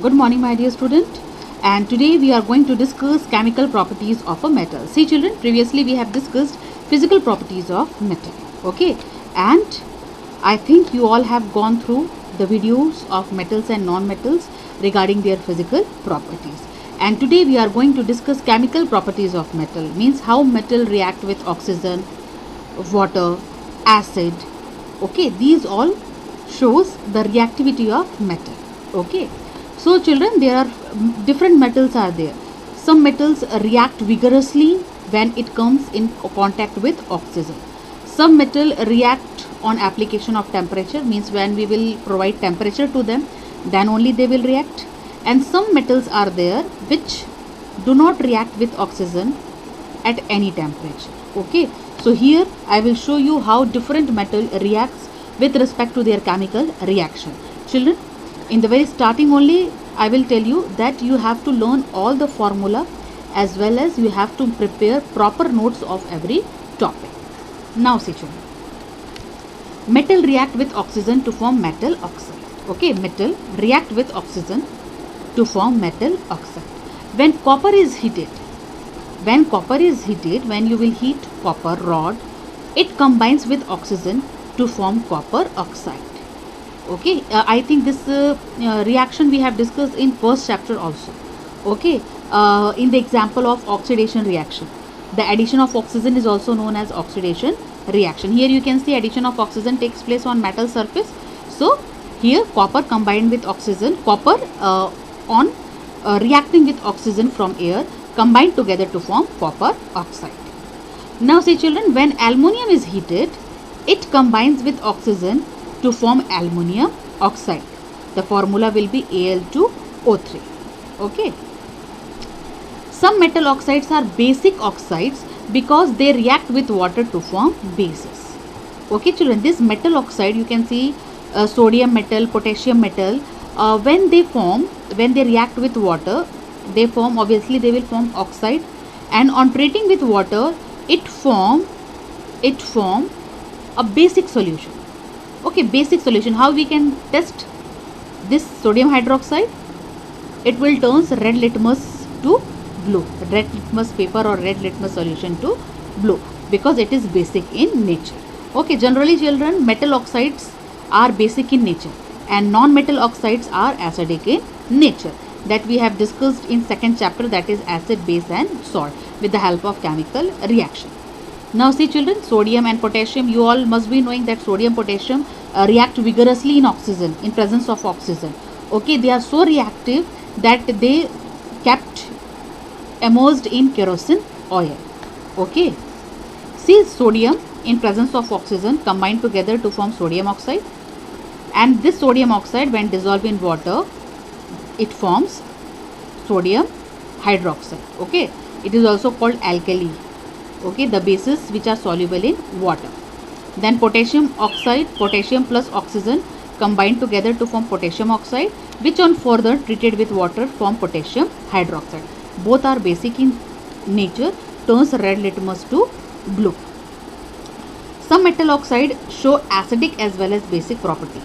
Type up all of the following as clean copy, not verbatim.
Good morning, my dear student. And today we are going to discuss chemical properties of a metal. See children, previously we have discussed physical properties of metal. Okay. And I think you all have gone through the videos of metals and non-metals regarding their physical properties. And today we are going to discuss chemical properties of metal. Means how metal react with oxygen, water, acid. Okay. These all shows the reactivity of metal. Okay. So children, there are different metals are there. Some metals react vigorously when it comes in contact with oxygen. Some metal react on application of temperature, means when we will provide temperature to them, then only they will react. And some metals are there which do not react with oxygen at any temperature. Okay. So here I will show you how different metal reacts with respect to their chemical reaction. Children, in the very starting only I will tell you that you have to learn all the formula as well as you have to prepare proper notes of every topic. Now see children, metal react with oxygen to form metal oxide. Okay, metal react with oxygen to form metal oxide. When copper is heated, when you will heat copper rod, it combines with oxygen to form copper oxide. Okay, I think this reaction we have discussed in first chapter also. Okay, in the example of oxidation reaction, the addition of oxygen is also known as oxidation reaction. Here you can see addition of oxygen takes place on metal surface. So here copper combined with oxygen, copper on reacting with oxygen from air combined together to form copper oxide. Now see children, when aluminium is heated, it combines with oxygen to form aluminium oxide. The formula will be Al2O3. Okay. Some metal oxides are basic oxides because they react with water to form bases. Okay children, this metal oxide you can see sodium metal, potassium metal, when they react with water, they form, obviously they will form oxide, and on treating with water it form a basic solution. Okay, basic solution. How we can test this sodium hydroxide? It will turn red litmus to blue, red litmus paper or red litmus solution to blue, because it is basic in nature. Okay, generally children, metal oxides are basic in nature and non-metal oxides are acidic in nature, that we have discussed in second chapter, that is acid, base and salt with the help of chemical reaction. Now see children, sodium and potassium, you all must be knowing that sodium potassium react vigorously in oxygen, in presence of oxygen. Okay, they are so reactive that they kept immersed in kerosene oil. Okay, see sodium in presence of oxygen combined together to form sodium oxide, and this sodium oxide when dissolved in water, it forms sodium hydroxide. Okay, it is also called alkali. Okay, the bases which are soluble in water. Then potassium oxide, potassium plus oxygen combined together to form potassium oxide, which on further treated with water form potassium hydroxide. Both are basic in nature, turns red litmus to blue. Some metal oxide show acidic as well as basic property.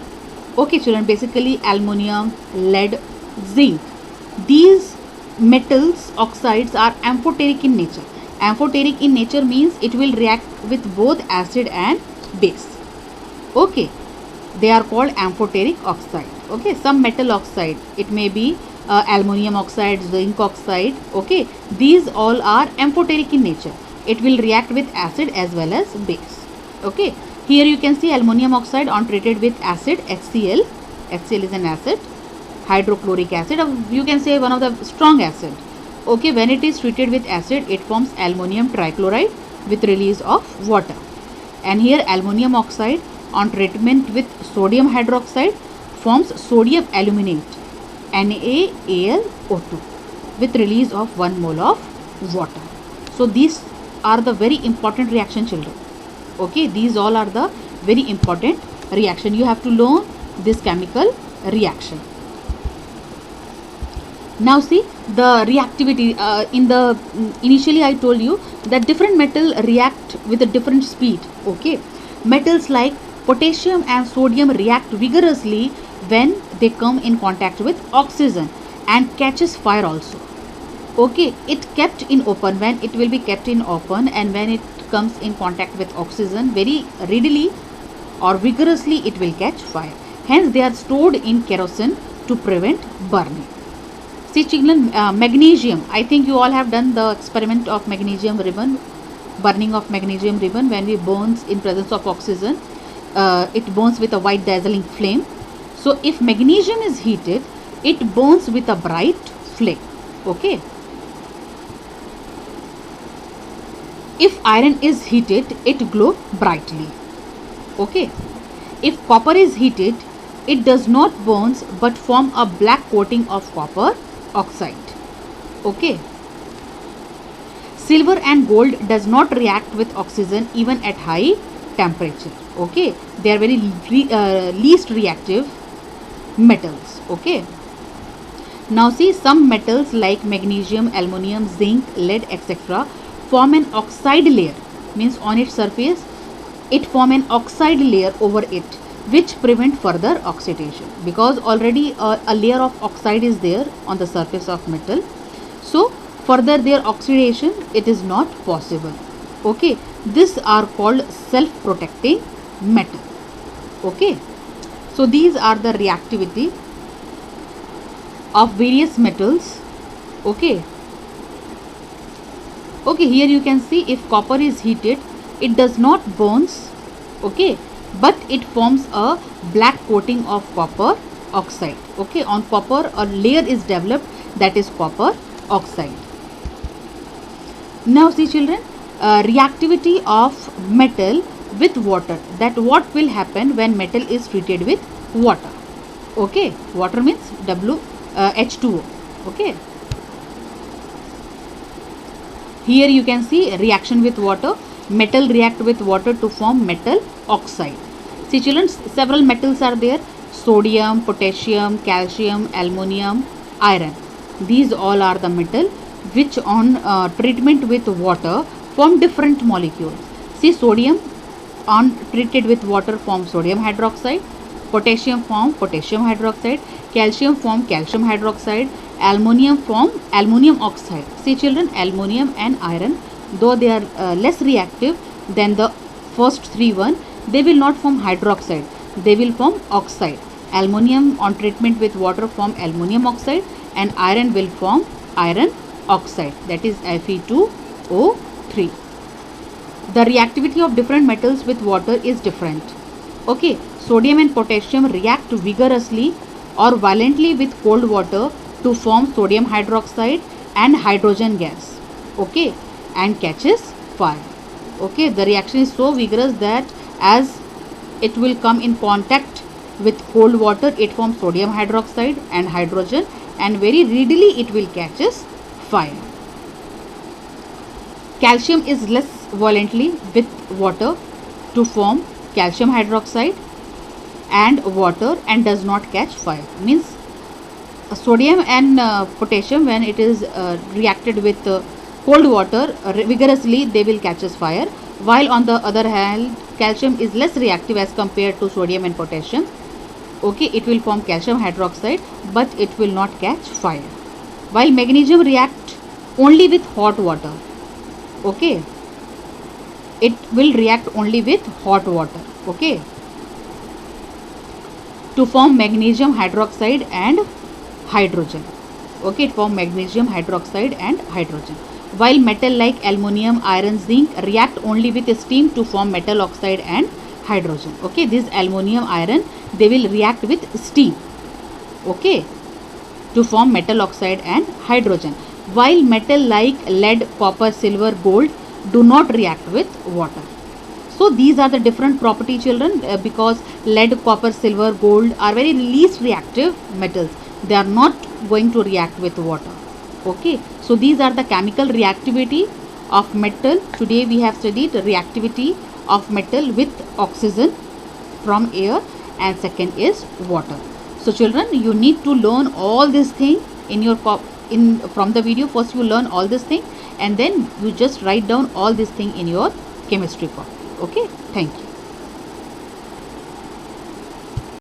Okay children, basically aluminium, lead, zinc, these metals oxides are amphoteric in nature. Amphoteric in nature means it will react with both acid and base. Okay, they are called amphoteric oxide. Okay, some metal oxide, it may be aluminium oxide, zinc oxide. Okay, these all are amphoteric in nature. It will react with acid as well as base. Okay, here you can see aluminium oxide on treated with acid, HCl. HCl is an acid, hydrochloric acid, you can say one of the strong acid. Okay, when it is treated with acid, it forms aluminium trichloride with release of water. And here aluminium oxide on treatment with sodium hydroxide forms sodium aluminate, NaAlO2, with release of 1 mole of water. So these are the very important reaction children. Okay, these all are the very important reaction. You have to learn this chemical reaction. Now see the reactivity initially I told you that different metal react with a different speed. Okay, metals like potassium and sodium react vigorously when they come in contact with oxygen, and catches fire also. Okay, it kept in open, when it will be kept in open and when it comes in contact with oxygen, very readily or vigorously it will catch fire. Hence they are stored in kerosene to prevent burning. See children, magnesium, I think you all have done the experiment of magnesium ribbon, burning of magnesium ribbon. When we burns in presence of oxygen, it burns with a white dazzling flame. So if magnesium is heated, it burns with a bright flame. Okay. If iron is heated, it glows brightly. Okay. If copper is heated, it does not burn but form a black coating of copper oxide. Okay. Silver and gold does not react with oxygen even at high temperature. Okay. They are very least reactive metals. Okay. Now see, some metals like magnesium, aluminium, zinc, lead, etc. form an oxide layer, means on its surface it form an oxide layer over it, which prevent further oxidation, because already a layer of oxide is there on the surface of metal. So further their oxidation, it is not possible. Okay, these are called self-protecting metal. Okay, so these are the reactivity of various metals. Okay. Okay, here you can see, if copper is heated, it does not burns. Okay, but it forms a black coating of copper oxide. Okay, on copper a layer is developed, that is copper oxide. Now see children, reactivity of metal with water, that what will happen when metal is treated with water. Okay, water means H2O. Okay, here you can see reaction with water. Metal react with water to form metal oxide. See children, several metals are there: sodium, potassium, calcium, aluminium, iron. These all are the metal which on treatment with water form different molecules. See, sodium on treated with water form sodium hydroxide, potassium form potassium hydroxide, calcium form calcium hydroxide, aluminium form aluminium oxide. See children, aluminium and iron, though they are less reactive than the first three one, they will not form hydroxide, they will form oxide. Aluminium on treatment with water form aluminium oxide, and iron will form iron oxide, that is Fe2O3. The reactivity of different metals with water is different. Okay, sodium and potassium react vigorously or violently with cold water to form sodium hydroxide and hydrogen gas. Okay, and catches fire. Okay, the reaction is so vigorous that as it will come in contact with cold water, it forms sodium hydroxide and hydrogen, and very readily it will catches fire. Calcium is less violently with water to form calcium hydroxide and water and does not catch fire. Means sodium and potassium, when it is reacted with cold water vigorously, they will catches fire, while on the other hand calcium is less reactive as compared to sodium and potassium. Okay, it will form calcium hydroxide but it will not catch fire, while magnesium react only with hot water. Okay, it will react only with hot water. Okay, to form magnesium hydroxide and hydrogen. Okay, it form magnesium hydroxide and hydrogen, while metal like aluminium, iron, zinc react only with steam to form metal oxide and hydrogen. Okay, this aluminium, iron, they will react with steam. Okay, to form metal oxide and hydrogen, while metal like lead, copper, silver, gold do not react with water. So these are the different property children, because lead, copper, silver, gold are very least reactive metals. They are not going to react with water. Okay, so these are the chemical reactivity of metal. Today we have studied reactivity of metal with oxygen from air, and second is water. So children, you need to learn all this thing in your from the video. First you learn all this thing and then you just write down all this thing in your chemistry copy. Okay, thank you.